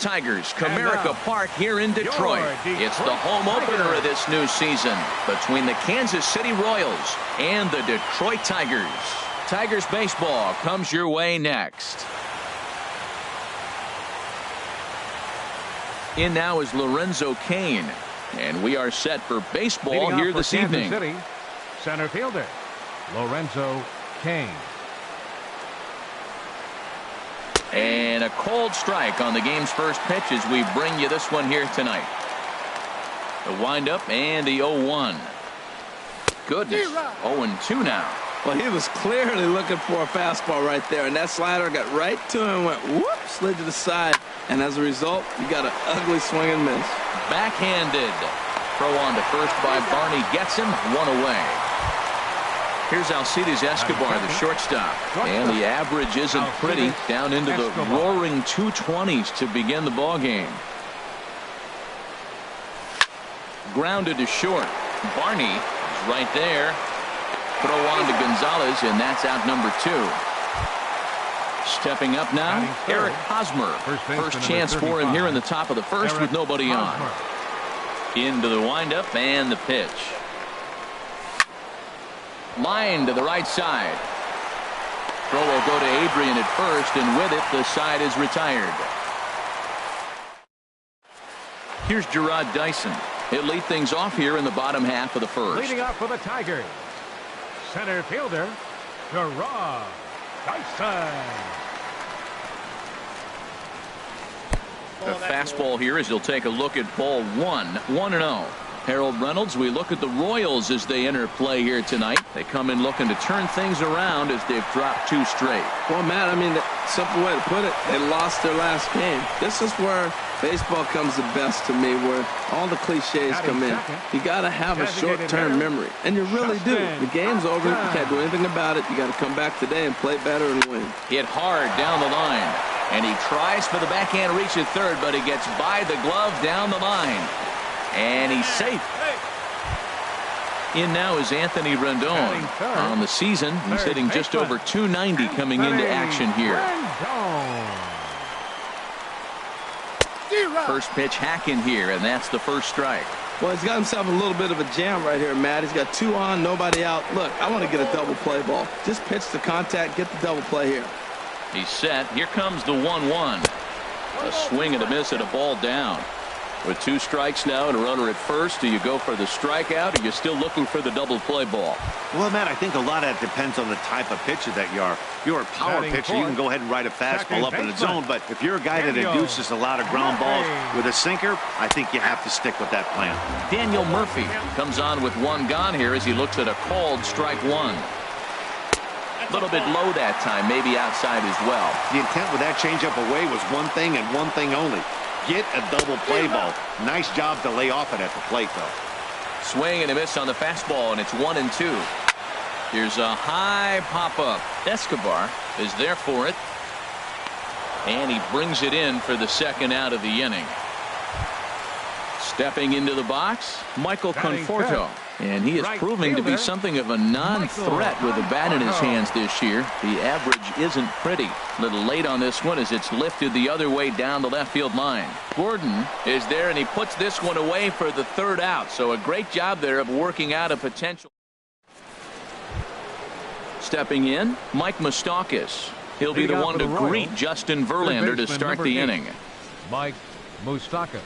Tigers, Comerica Park here in Detroit. It's the home opener of this new season between the Kansas City Royals and the Detroit Tigers. Tigers baseball comes your way next. In now is Lorenzo Cain, and we are set for baseball here this evening. City, center fielder Lorenzo Cain. And a cold strike on the game's first pitch as we bring you this one here tonight. The windup and the 0-1. Goodness, 0-2 now. Well, he was clearly looking for a fastball right there, and that slider got right to him and went whoop, slid to the side, and as a result, you got an ugly swing and miss. Backhanded. Throw on to first by Barney, gets him, one away. Here's Alcides Escobar, the shortstop, and the average isn't pretty, down into the roaring 220s to begin the ball game. Grounded to short. Barney is right there. Throw on to Gonzalez, and that's out number 2. Stepping up now, Eric Hosmer. First chance for him here in the top of the first with nobody on. Into the windup and the pitch. Line to the right side. Throw will go to Adrian at first, and with it, the side is retired. Here's Gerard Dyson. He'll lead things off here in the bottom half of the first. Leading off for the Tigers, center fielder Gerard Dyson. The fastball here as he'll take a look at ball 1, 1-0. Harold Reynolds, we look at the Royals as they enter play here tonight. They come in looking to turn things around as they've dropped 2 straight. Well, Matt, I mean, the simple way to put it, they lost their last game. This is where baseball comes the best to me, where all the cliches come in. You got to have a short-term memory, and you really do. The game's over. You can't do anything about it. You got to come back today and play better and win. Hit hard down the line, and he tries for the backhand reach at third, but he gets by the glove down the line. And he's safe. In now is Anthony Rendon. On the season, he's hitting just over 290 coming into action here. First pitch hacking here, and that's the first strike. Well, he's got himself a little bit of a jam right here, Matt. He's got 2 on, nobody out. Look, I want to get a double play ball. Just pitch the contact, get the double play here. He's set. Here comes the 1-1. A swing and a miss at a ball down. With 2 strikes now and a runner at first, do you go for the strikeout, or are you still looking for the double play ball? Well, Matt, I think a lot of that depends on the type of pitcher that you are. If you're a power pitcher, you can go ahead and ride a fastball up in the zone. But if you're a guy that induces a lot of ground balls with a sinker, I think you have to stick with that plan. Daniel Murphy comes on with 1 gone here as he looks at a called strike 1. A little bit low that time, maybe outside as well. The intent with that changeup away was one thing and one thing only. Get a double play ball. Nice job to lay off it at the plate, though. Swing and a miss on the fastball, and it's 1-2. Here's a high pop-up. Escobar is there for it. And he brings it in for the second out of the inning. Stepping into the box, Michael Conforto. And he is proving to be something of a non-threat with a bat in his hands this year. The average isn't pretty. A little late on this one as it's lifted the other way down the left field line. Gordon is there, and he puts this one away for the 3rd out. So a great job there of working out a potential. Stepping in, Mike Moustakas. He'll be the one to greet Justin Verlander to start the inning. Mike Moustakas.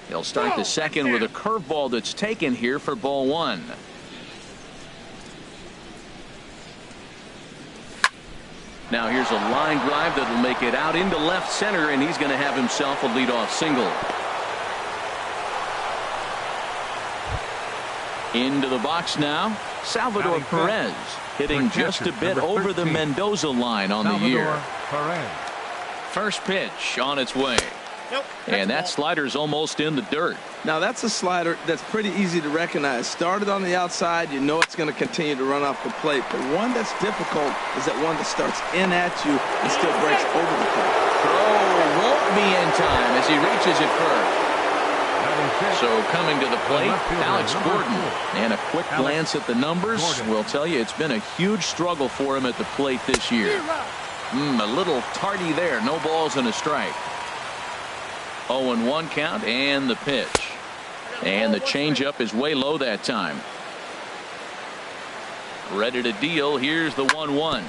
He'll start the second with a curveball that's taken here for ball 1. Now here's a line drive that'll make it out into left center, and he's going to have himself a leadoff single. Into the box now, Salvador Perez hitting just a bit over the Mendoza line on the year. First pitch on its way. And that slider's almost in the dirt. Now that's a slider that's pretty easy to recognize. Started on the outside, you know it's going to continue to run off the plate. But one that's difficult is that one that starts in at you and still breaks over the plate. Throw won't be in time as he reaches it first. So coming to the plate, Alex Gordon. And a quick glance at the numbers will tell you it's been a huge struggle for him at the plate this year. A little tardy there. No balls and a strike. 0-1 count and the pitch. And the changeup is way low that time. Ready to deal. Here's the 1-1.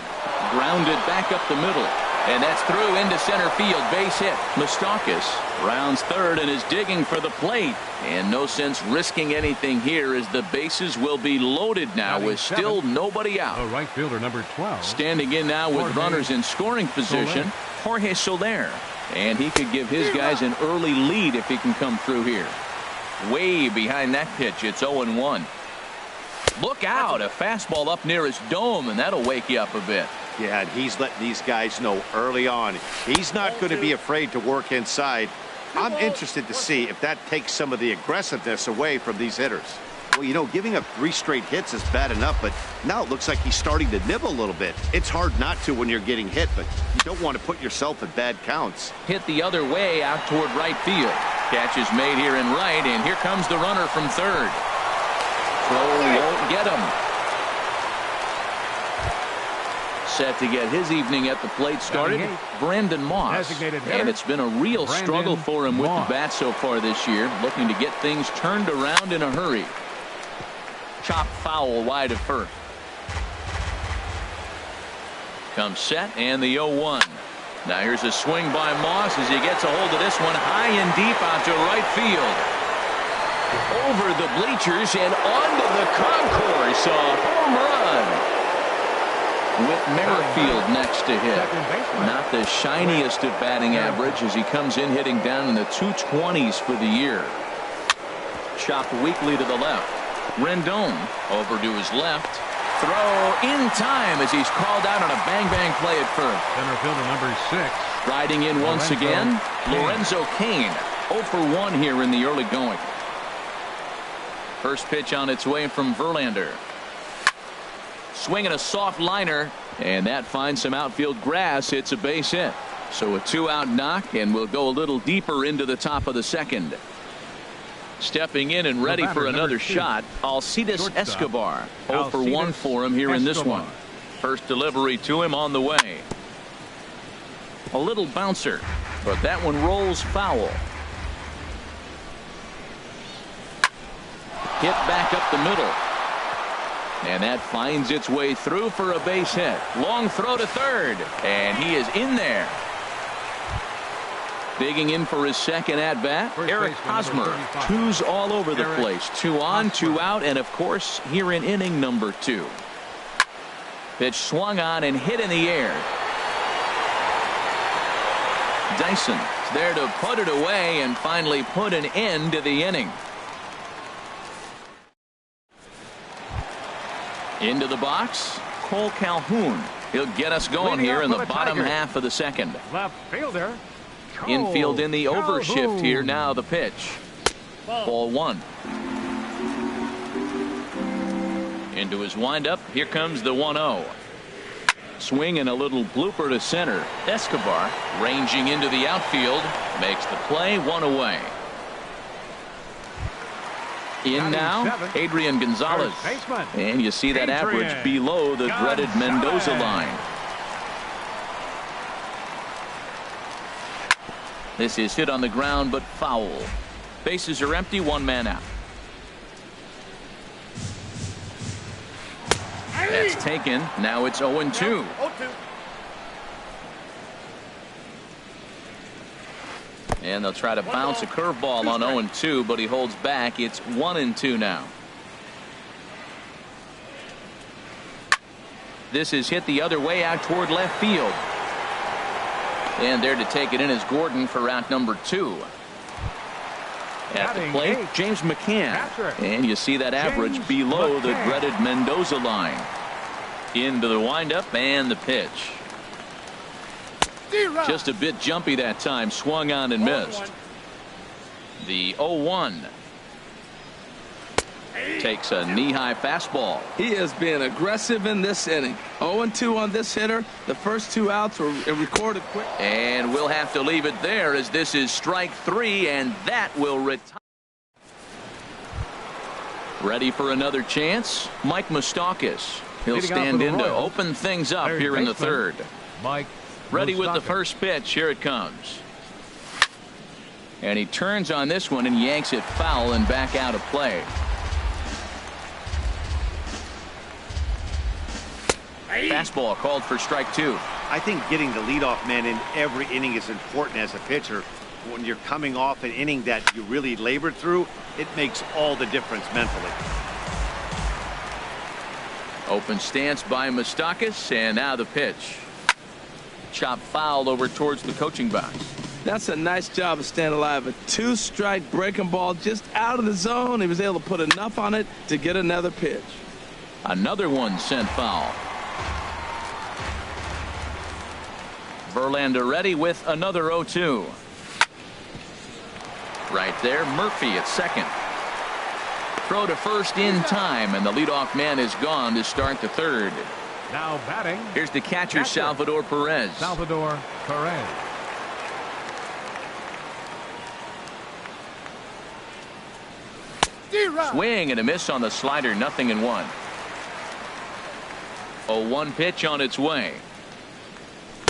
Grounded back up the middle. And that's through into center field. Base hit. Moustakas rounds third and is digging for the plate. And no sense risking anything here as the bases will be loaded now with still nobody out. The right fielder, number 12. Standing in now with runners in scoring position, Jorge Soler. And he could give his guys an early lead if he can come through here. Way behind that pitch. It's 0-1. Look out. A fastball up near his dome, and that'll wake you up a bit. Yeah, and he's letting these guys know early on he's not going to be afraid to work inside. I'm interested to see if that takes some of the aggressiveness away from these hitters. Well, you know, giving up 3 straight hits is bad enough, but now it looks like he's starting to nibble a little bit. It's hard not to when you're getting hit, but you don't want to put yourself in bad counts. Hit the other way out toward right field. Catch is made here in right, and here comes the runner from third. Throw won't get him. Set to get his evening at the plate started, Brandon Moss. And it's been a real struggle for him with the bat so far this year, looking to get things turned around in a hurry. Chop foul wide of first. Comes set and the 0-1. Now here's a swing by Moss as he gets a hold of this one high and deep out to right field. Over the bleachers and onto the concourse. A home run. With Merrifield next to hit. Not the shiniest of batting average as he comes in hitting down in the 220s for the year. Chopped weakly to the left. Rendon over to his left. Throw in time as he's called out on a bang-bang play at first. Center fielder number 6. Riding in once again, Lorenzo Cain. 0 for 1 here in the early going. First pitch on its way from Verlander. Swinging a soft liner, and that finds some outfield grass. It's a base hit. So a 2-out knock, and we'll go a little deeper into the top of the second. Stepping in and ready for another shot, Alcides Escobar. 0 for 1 for him here in this one. First delivery to him on the way. A little bouncer, but that one rolls foul. Hit back up the middle. And that finds its way through for a base hit. Long throw to third. And he is in there. Digging in for his second at bat, Eric Hosmer. 2s all over the place. 2 on, 2 out, and of course here in inning number 2. Pitch swung on and hit in the air. Dyson is there to put it away and finally put an end to the inning. Into the box, Cole Calhoun. He'll get us going here in the bottom half of the second. Left fielder. Infield in the overshift here. Now the pitch. Ball 1. Into his windup. Here comes the 1-0. Swing and a little blooper to center. Escobar ranging into the outfield. Makes the play. 1 away. In now, Adrian Gonzalez. And you see that average below the dreaded Mendoza line. This is hit on the ground, but foul. Bases are empty, 1 man out. That's taken. Now it's 0-2. And they'll try to bounce a curveball on 0-2, but he holds back. It's 1-2 now. This is hit the other way out toward left field. And there to take it in is Gordon for out number 2. At the plate, James McCann. And you see that average below the dreaded Mendoza line. Into the windup and the pitch. Just a bit jumpy that time. Swung on and missed. The 0-1. Takes a knee-high fastball. He has been aggressive in this inning. 0-2 on this hitter. The first 2 outs were recorded quick. And we'll have to leave it there as this is strike 3, and that will retire. Ready for another chance? Mike Moustakas. He'll stand in to open things up here in the third. Mike Ready with the first pitch. Here it comes. And he turns on this one and yanks it foul and back out of play. Fastball called for strike 2. I think getting the leadoff man in every inning is important as a pitcher. When you're coming off an inning that you really labored through, it makes all the difference mentally. Open stance by Moustakas, and now the pitch. Chop foul over towards the coaching box. That's a nice job of staying alive. A 2-strike breaking ball just out of the zone. He was able to put enough on it to get another pitch. Another one sent foul. Verlander ready with another 0-2. Right there, Murphy at second. Throw to first in time, and the leadoff man is gone to start the third. Now batting. Here's the catcher, Salvador Perez. Salvador Perez. Swing and a miss on the slider, 0-1. 0-1 pitch on its way.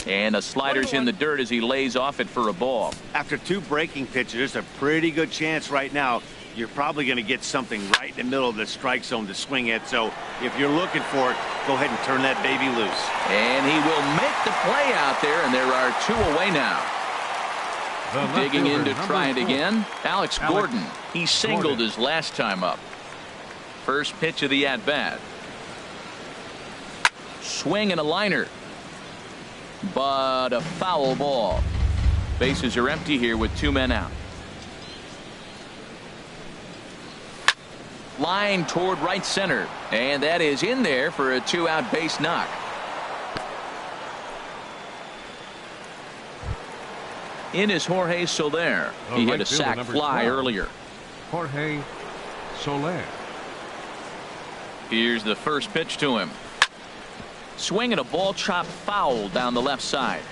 And the slider's in the dirt as he lays off it for a ball. After 2 breaking pitches, there's a pretty good chance right now you're probably going to get something right in the middle of the strike zone to swing at. So if you're looking for it, go ahead and turn that baby loose. And he will make the play out there, and there are 2 away now. Digging in to try it again, Alex Gordon. He singled his last time up. First pitch of the at-bat. Swing and a liner. But a foul ball. Bases are empty here with 2 men out. Line toward right center, and that is in there for a 2-out base knock. In is Jorge Soler. He hit a sac fly earlier. Jorge Soler. Here's the first pitch to him. Swinging a ball chopped foul down the left side.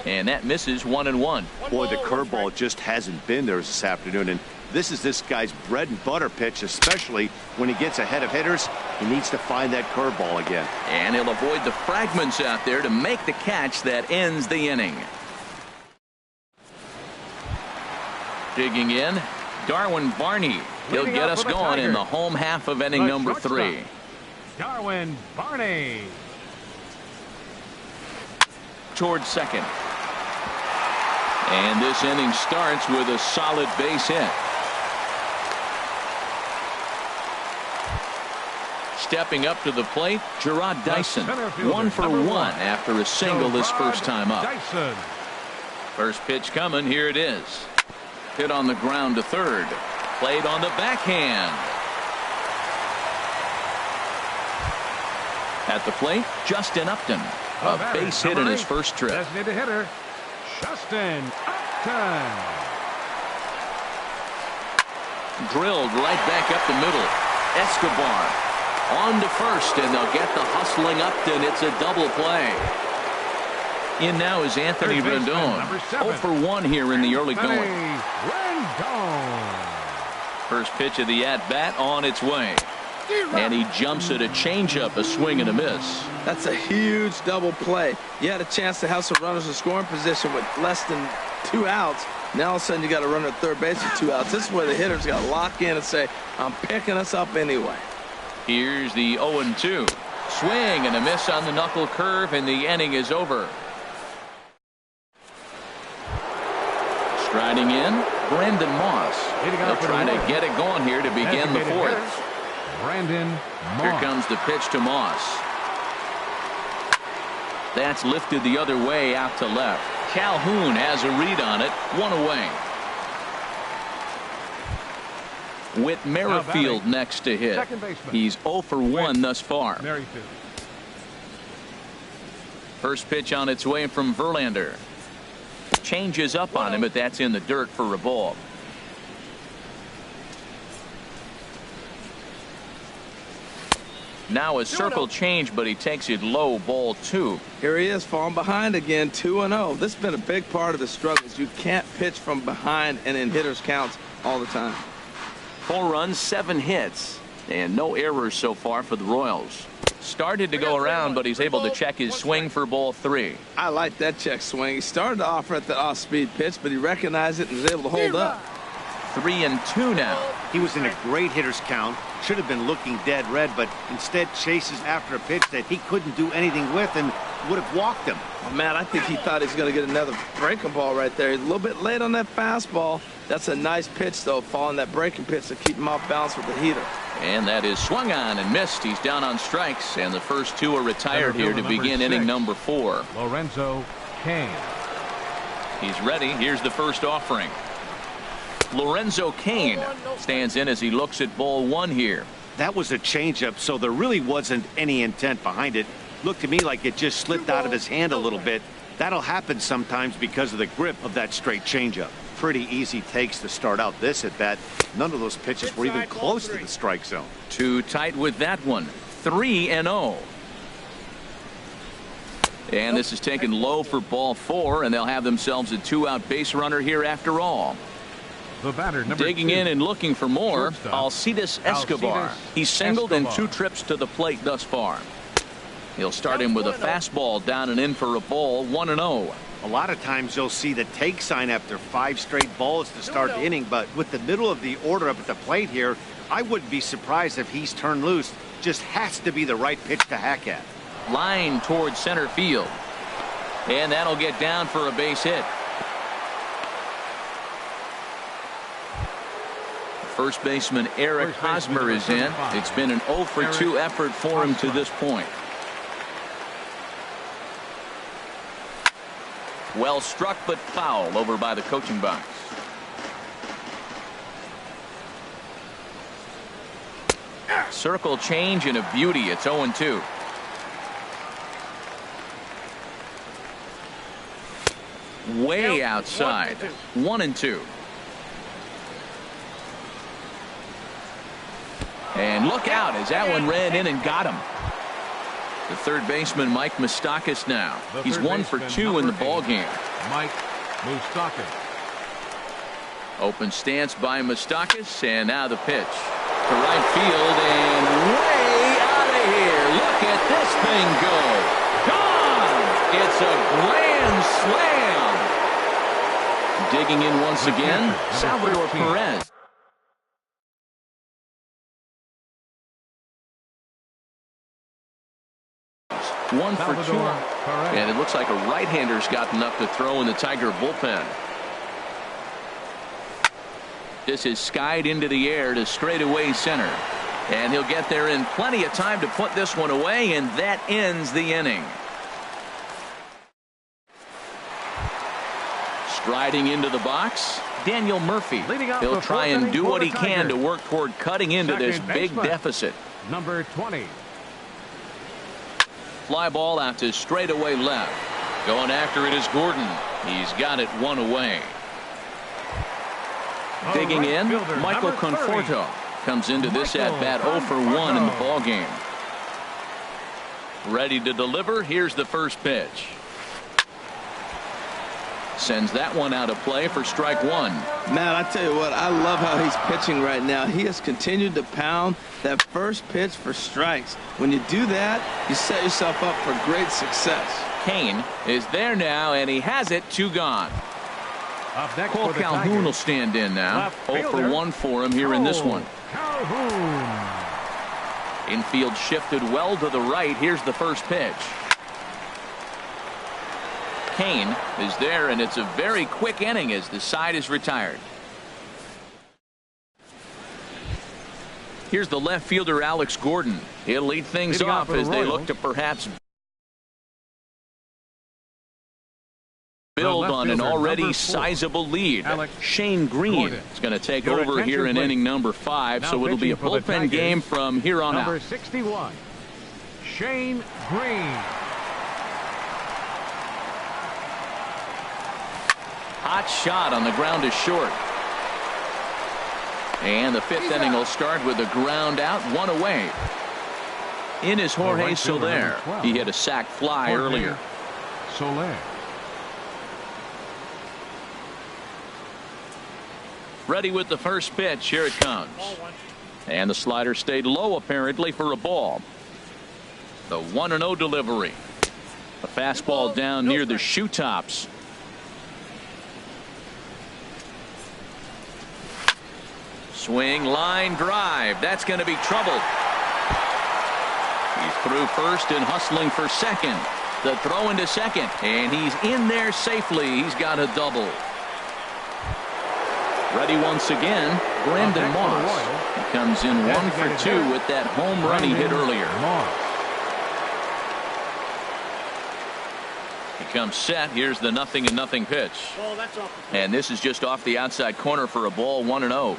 And that misses 1-1. Boy, the curveball just hasn't been there this afternoon, and this is this guy's bread and butter pitch, especially when he gets ahead of hitters. He needs to find that curveball again. And he'll avoid the fragments out there to make the catch that ends the inning. Digging in, Darwin Barney. He'll get us going in the home half of inning number 3. Darwin Barney. Towards second. And this inning starts with a solid base hit. Stepping up to the plate, Gerard Dyson. 1 for 1 after a single this first time up. First pitch coming. Here it is. Hit on the ground to third. Played on the backhand. At the plate, Justin Upton. A base hit in his first trip. Designated hitter, Justin Upton. Drilled right back up the middle. Escobar on to first, and they'll get the hustling Upton. It's a double play. In now is Anthony Rendon. 0 for 1 here in the early going. Rendon. First pitch of the at-bat on its way. And he jumps at a changeup, a swing and a miss. That's a huge double play. You had a chance to have some runners in scoring position with less than 2 outs. Now all of a sudden you got a runner at third base with 2 outs. This is where the hitters got to lock in and say, I'm picking us up anyway. Here's the 0-2. Swing and a miss on the knuckle curve, and the inning is over. Striding in, Brandon Moss. They'll try to get it going here to begin the 4th. Brandon Moss. Here comes the pitch to Moss. That's lifted the other way out to left. Calhoun has a read on it. 1 away. Whit Merrifield next to hit. He's 0 for 1 thus far. Merrifield. First pitch on its way from Verlander. Changes up on him, but that's in the dirt for a ball. Now a circle change, but he takes it low, ball 2. Here he is, falling behind again, 2-0. This has been a big part of the struggles. You can't pitch from behind and in hitters' counts all the time. 4 runs, 7 hits, and no errors so far for the Royals. Started to go around, but he's able to check his swing for ball 3. I like that check swing. He started to offer at the off-speed pitch, but he recognized it and was able to hold up. 3-2 now. He was in a great hitter's count. Should have been looking dead red, but instead chases after a pitch that he couldn't do anything with and would have walked him. Oh, man, I think he thought he was going to get another breaking ball right there. He's a little bit late on that fastball. That's a nice pitch, though, following that breaking pitch to keep him off balance with the heater. And that is swung on and missed. He's down on strikes, and the first 2 are retired here to begin inning number 4. Lorenzo Cain. He's ready. Here's the first offering. Lorenzo Cain stands in as he looks at ball 1 here. That was a changeup, so there really wasn't any intent behind it. Looked to me like it just slipped out of his hand a little bit. That'll happen sometimes because of the grip of that straight changeup. Pretty easy takes to start out this at bat. None of those pitches were even close to the strike zone. Too tight with that one. 3-0. And this is taken low for ball 4, and they'll have themselves a 2-out base runner here after all. The batter, number Digging 2. in and looking for more, Shortstop, Alcides Escobar. He's singled in 2 trips to the plate thus far. He'll start him with a fastball down and in for a ball. 1-0. A lot of times you'll see the take sign after 5 straight balls to start the inning, but with the middle of the order up at the plate here, I wouldn't be surprised if he's turned loose. Just has to be the right pitch to hack at. Line towards center field. And that'll get down for a base hit. First baseman Eric Hosmer is in. It's been an 0 for 2 effort for him to this point. Well struck, but foul over by the coaching box. Circle change and a beauty. It's 0-2. Way outside. 1-2. And look out as that one ran in and got him. The third baseman, Mike Moustakas now. He's 1 for 2 in the ball game. Mike Moustakas. Open stance by Moustakas, and now the pitch to right field and way out of here. Look at this thing go. Gone. It's a grand slam. Digging in once again, Salvador Perez. One for 2. And it looks like a right-hander's gotten up to throw in the Tiger bullpen. This is skied into the air to straightaway center. And he'll get there in plenty of time to put this one away, and that ends the inning. Striding into the box, Daniel Murphy. He'll try and do what he can to work toward cutting into this big deficit. Number 20. Fly ball out to straightaway left. Going after it is Gordon. He's got it 1 away. Digging in, Michael Conforto comes into this at bat 0 for 1 in the ball game. Ready to deliver. Here's the first pitch. Sends that one out of play for strike 1. Man, I tell you what, I love how he's pitching right now. He has continued to pound that first pitch for strikes. When you do that, you set yourself up for great success. Cain is there now, and he has it. 2 gone. Up next Cole for the Calhoun Tigers. will stand in now. Left 0 for fielder, 1 for him here in this one. Calhoun. Infield shifted well to the right. Here's the first pitch. Cain is there, and it's a very quick inning as the side is retired. Here's the left fielder, Alex Gordon. He'll lead things Leading off off as for the they look Royals. to perhaps build on an fielder, already number 4, sizable lead. Alex Shane Green Gordon. is going to take Your over here in attention, inning number 5, Now so it'll be a pitching for the bullpen Tigers, game from here on number out. 61, Shane Green. Hot shot on the ground to short. And the 5th inning will start with a ground out, 1 away. In is Jorge right fielder, Soler. number 12. He hit a sac fly Jorge earlier. Soler. Ready with the first pitch. Here it comes. And the slider stayed low apparently for a ball. The 1-0 delivery. A fastball down near the shoe tops. Swing, line drive. That's going to be trouble. He's through first and hustling for second. The throw into second, and he's in there safely. He's got a double. Ready once again, Brandon Moss. He comes in 1 for 2 with that home run he hit earlier. He comes set. Here's the 0-0 pitch. And this is just off the outside corner for a ball, 1-0.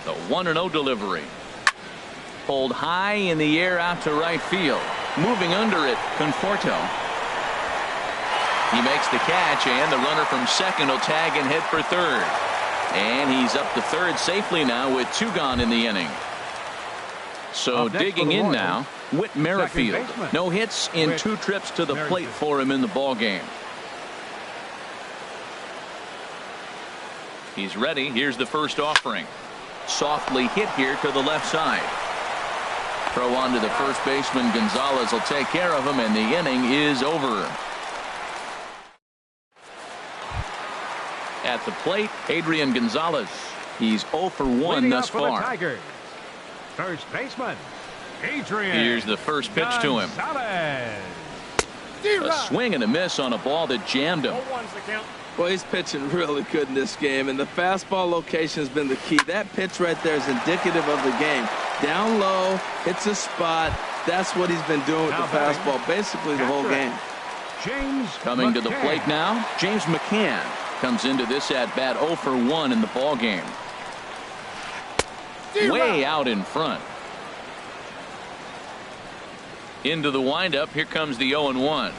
The 1-0 delivery. Pulled high in the air out to right field. Moving under it, Conforto. He makes the catch, and the runner from second will tag and head for third. And he's up to third safely now with 2 gone in the inning. So digging in now, Whit Merrifield. No hits in 2 trips to the plate for him in the ball game. He's ready. Here's the first offering. Softly hit here to the left side. Throw on to the first baseman. Gonzalez will take care of him, and the inning is over. At the plate, Adrian Gonzalez. He's 0 for 1 thus far. First baseman, Adrian. Here's the first pitch to him. A swing and a miss on a ball that jammed him. Well, he's pitching really good in this game, and the fastball location has been the key. That pitch right there is indicative of the game. Down low, hits a spot. That's what he's been doing with the fastball basically the whole game. Coming to the plate now, James McCann comes into this at bat 0 for 1 in the ball game. Way out in front. Into the windup. Here comes the 0-1.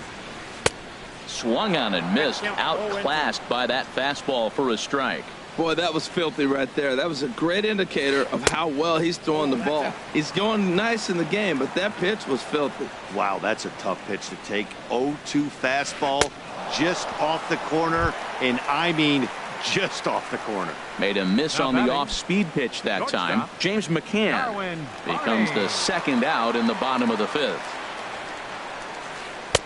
Swung on and missed. Outclassed by that fastball for a strike. Boy, that was filthy right there. That was a great indicator of how well he's throwing the ball. He's going nice in the game, but that pitch was filthy. Wow, that's a tough pitch to take. 0-2 fastball just off the corner, and I mean just off the corner. Made a miss on the off-speed pitch that time. James McCann becomes the second out in the bottom of the 5th.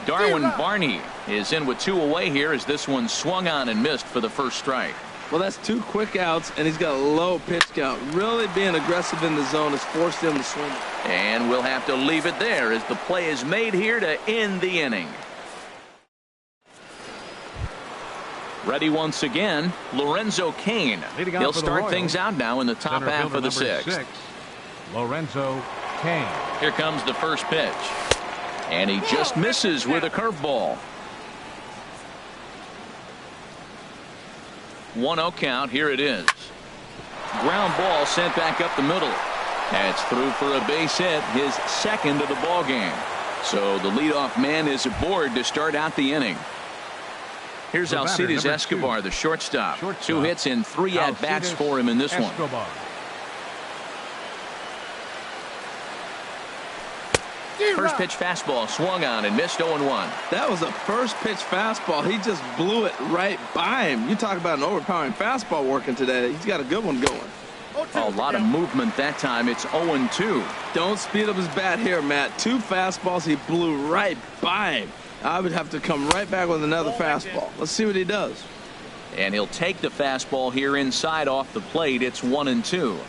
Darwin Barney is in with 2 away here as this one swung on and missed for the first strike. Well, that's 2 quick outs, and he's got a low pitch count. Really being aggressive in the zone has forced him to swing. And we'll have to leave it there as the play is made here to end the inning. Ready once again, Lorenzo Cain. He'll start things out now in the top half of the 6th. Lorenzo Cain. Here comes the first pitch. And he just misses with a curveball. 1-0 count. Here it is. Ground ball sent back up the middle. That's through for a base hit, his second of the ball game. So the leadoff man is aboard to start out the inning. Here's Alcides Escobar, the shortstop. 2 hits and 3 at-bats for him in this one. First pitch fastball swung on and missed 0-1. That was a first pitch fastball. He just blew it right by him. You talk about an overpowering fastball working today. He's got a good one going. A lot of movement that time. It's 0-2. Don't speed up his bat here, Matt. 2 fastballs he blew right by him. I would have to come right back with another fastball. Let's see what he does. And he'll take the fastball here inside off the plate. It's 1-2.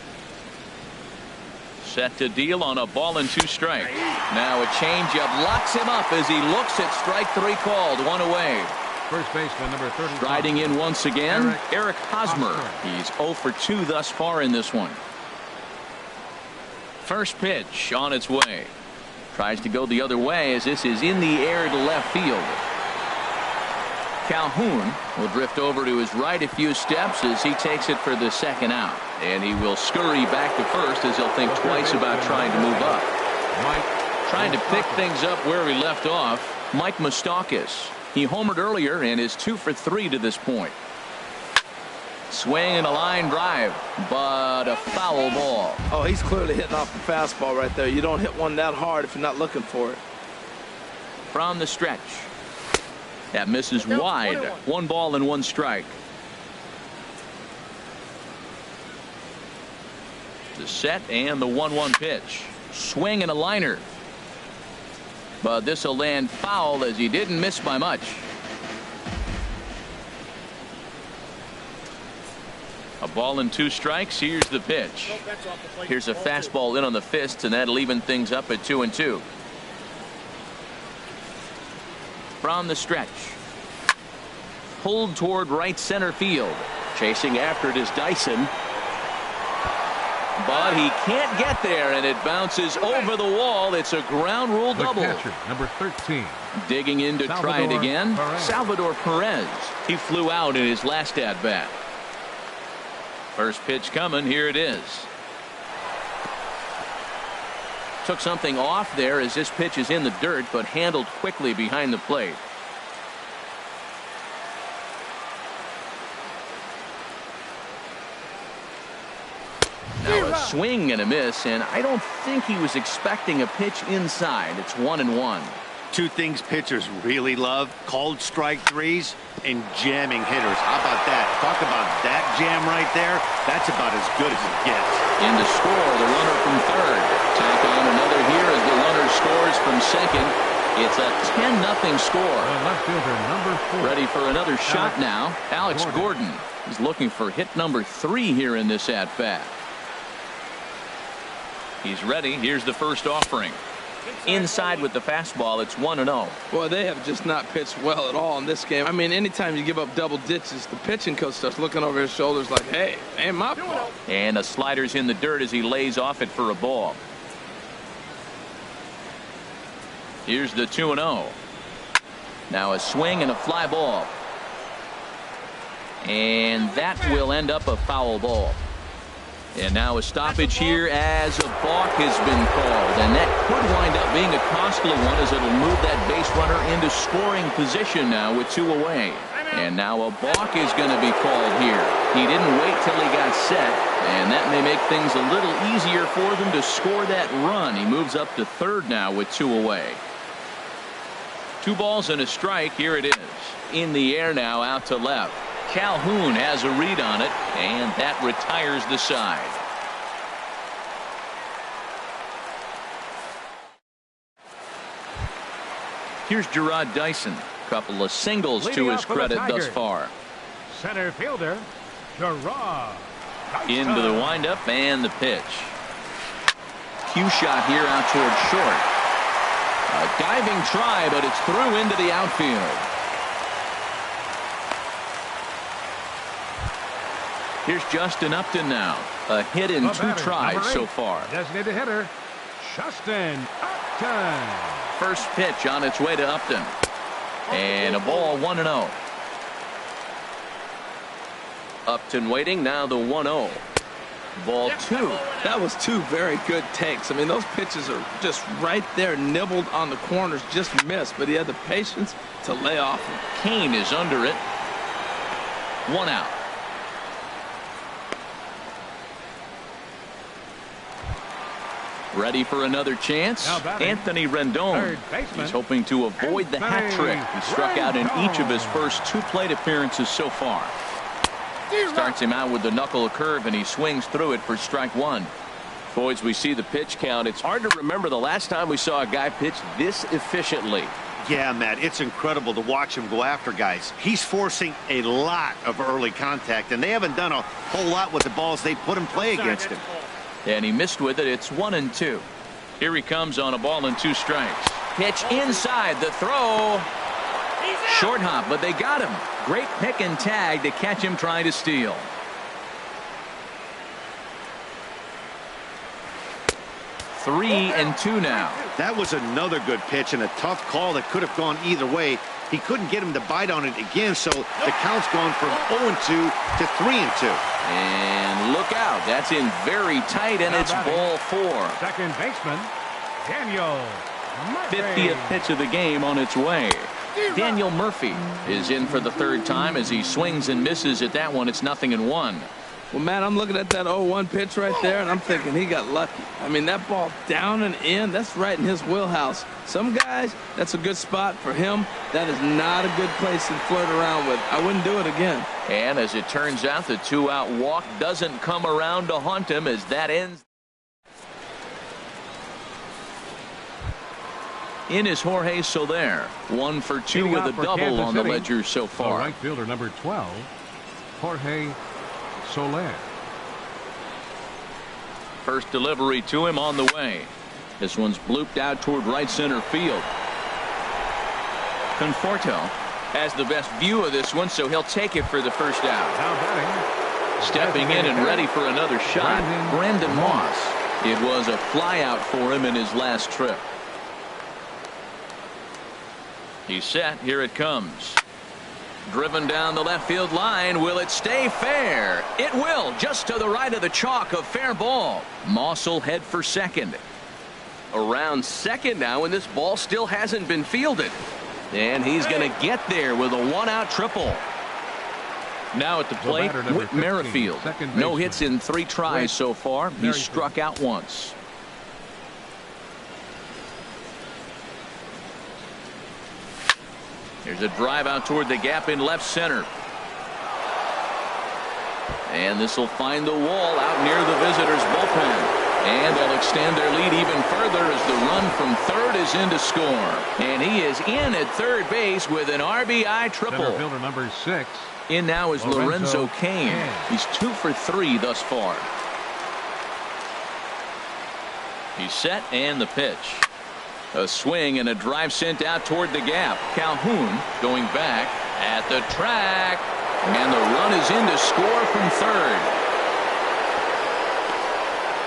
Set to deal on a ball and 2 strike. Now a changeup locks him up as he looks at strike 3 called. 1 away. First baseman number 30. Striding in once again, Eric Hosmer. He's 0 for 2 thus far in this one. First pitch on its way. Tries to go the other way as this is in the air to left field. Calhoun will drift over to his right a few steps as he takes it for the second out. And he will scurry back to first as he'll think twice about trying to move up. Trying to pick things up where he left off, Mike Moustakas. He homered earlier and is 2 for 3 to this point. Swing and a line drive, but a foul ball. Oh, he's clearly hitting off the fastball right there. You don't hit one that hard if you're not looking for it. From the stretch. That misses wide. 1 ball and 1 strike. The set and the 1-1 pitch. Swing and a liner. But this will land foul as he didn't miss by much. A ball and 2 strikes. Here's the pitch. Here's a fastball in on the fists, and that'll even things up at 2-2. From the stretch. Pulled toward right center field. Chasing after it is Dyson. But he can't get there, and it bounces over the wall. It's a ground rule double. Catcher, number 13. Digging in to try it again. Salvador Perez. He flew out in his last at bat. First pitch coming. Here it is. Took something off there as this pitch is in the dirt, but handled quickly behind the plate. Now a swing and a miss, and I don't think he was expecting a pitch inside. It's 1-1. 2 things pitchers really love: called strike threes and jamming hitters. How about that? Talk about that jam right there. That's about as good as it gets. In to score, the runner from third. Tack on another here as the runner scores from second. It's a 10-0 score. Left fielder number 4. Ready for another shot now. Alex Gordon is looking for hit number 3 here in this at bat. He's ready. Here's the first offering. Inside with the fastball. It's 1-0. Boy, they have just not pitched well at all in this game. I mean, anytime you give up double ditches, the pitching coach starts looking over his shoulders like, hey, ain't my fault. And a slider's in the dirt as he lays off it for a ball. Here's the 2-0. Now a swing and a fly ball. And that will end up a foul ball. And now a stoppage here as a balk has been called, and that could wind up being a costly one as it'll move that base runner into scoring position now with 2 away. And now a balk is going to be called here. He didn't wait till he got set, and that may make things a little easier for them to score that run. He moves up to third now with 2 away. 2 balls and a strike. Here it is. In the air now, out to left. Calhoun has a read on it, and that retires the side. Here's Gerard Dyson. Couple of singles to his credit thus far. Center fielder, Gerard Dyson. Into the windup and the pitch. Cue shot here out toward short. A diving try, but it's through into the outfield. Here's Justin Upton now. A hit in 2 tries so far. Designated hitter, Justin Upton. First pitch on its way to Upton. And a ball 1-0. Upton waiting. Now the 1-0. Ball 2. That was 2 very good takes. I mean, those pitches are just right there, nibbled on the corners, just missed. But he had the patience to lay off them. Kane is under it. 1 out. Ready for another chance. Anthony Rendon. He's hoping to avoid the hat trick. He struck out in each of his first 2 plate appearances so far. Starts him out with the knuckle curve, and he swings through it for strike 1. Boys, we see the pitch count. It's hard to remember the last time we saw a guy pitch this efficiently. Yeah, Matt, it's incredible to watch him go after guys. He's forcing a lot of early contact, and they haven't done a whole lot with the balls they put in play against him. And he missed with it. It's 1-2. Here he comes on a ball and 2 strikes. Pitch inside. The throw. Short hop, but they got him. Great pick and tag to catch him trying to steal. Three and 2 now. That was another good pitch and a tough call that could have gone either way. He couldn't get him to bite on it again, so the count's gone from 0-2 to 3-2. And look out. That's in very tight, and it's ball 4. Second baseman, Daniel Murphy. 50th pitch of the game on its way. Daniel Murphy is in for the 3rd time as he swings and misses at that one. It's 0-1. Well, Matt, I'm looking at that 0-1 pitch right there, and I'm thinking he got lucky. I mean, that ball down and in, that's right in his wheelhouse. Some guys, that's a good spot. For him, that is not a good place to flirt around with. I wouldn't do it again. And as it turns out, the 2-out walk doesn't come around to haunt him as that ends. in is Jorge Soler. 1 for 2 with a double Kansas on the City, ledger so far. The right fielder, number 12, Jorge Soler. First delivery to him on the way. This one's blooped out toward right center field. Conforto has the best view of this one, so he'll take it for the first out. Now batting. Stepping in and ready for another shot, Brandon Moss. It was a flyout for him in his last trip. He's set. Here it comes. Driven down the left field line. Will it stay fair? It will. Just to the right of the chalk, a fair ball. Moss will head for second. Around second now, and this ball still hasn't been fielded. And he's going to get there with a 1-out triple. Now at the plate, Whit Merrifield. No hits in 3 tries so far. He's struck out once. Here's a drive out toward the gap in left center. And this will find the wall out near the visitors' bullpen. And they'll extend their lead even further as the run from third is in to score. And he is in at third base with an RBI triple. Center fielder number 6. In now is Lorenzo Cain. He's 2 for 3 thus far. He's set and the pitch. A swing and a drive sent out toward the gap. Calhoun going back at the track. And the run is in to score from third.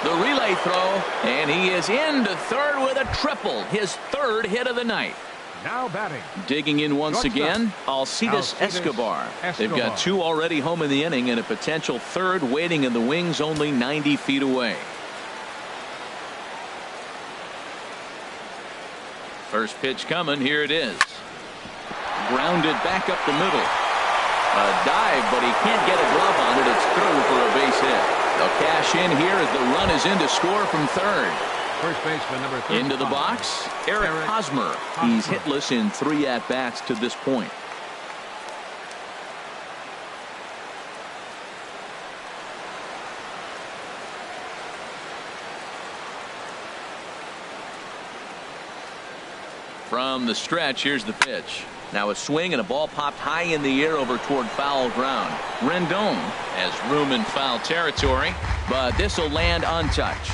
The relay throw, and he is into third with a triple. His 3rd hit of the night. Now batting. Digging in once again, Alcides Escobar. They've got 2 already home in the inning and a potential 3rd waiting in the wings only 90 feet away. First pitch coming. Here it is. Grounded back up the middle. A dive, but he can't get a glove on it. It's through for a base hit. They'll cash in here as the run is in to score from third. First baseman number 35. Into the box, Eric Hosmer. He's hitless in 3 at-bats to this point. From the stretch, here's the pitch. Now a swing and a ball popped high in the air over toward foul ground. Rendon has room in foul territory, but this will land untouched.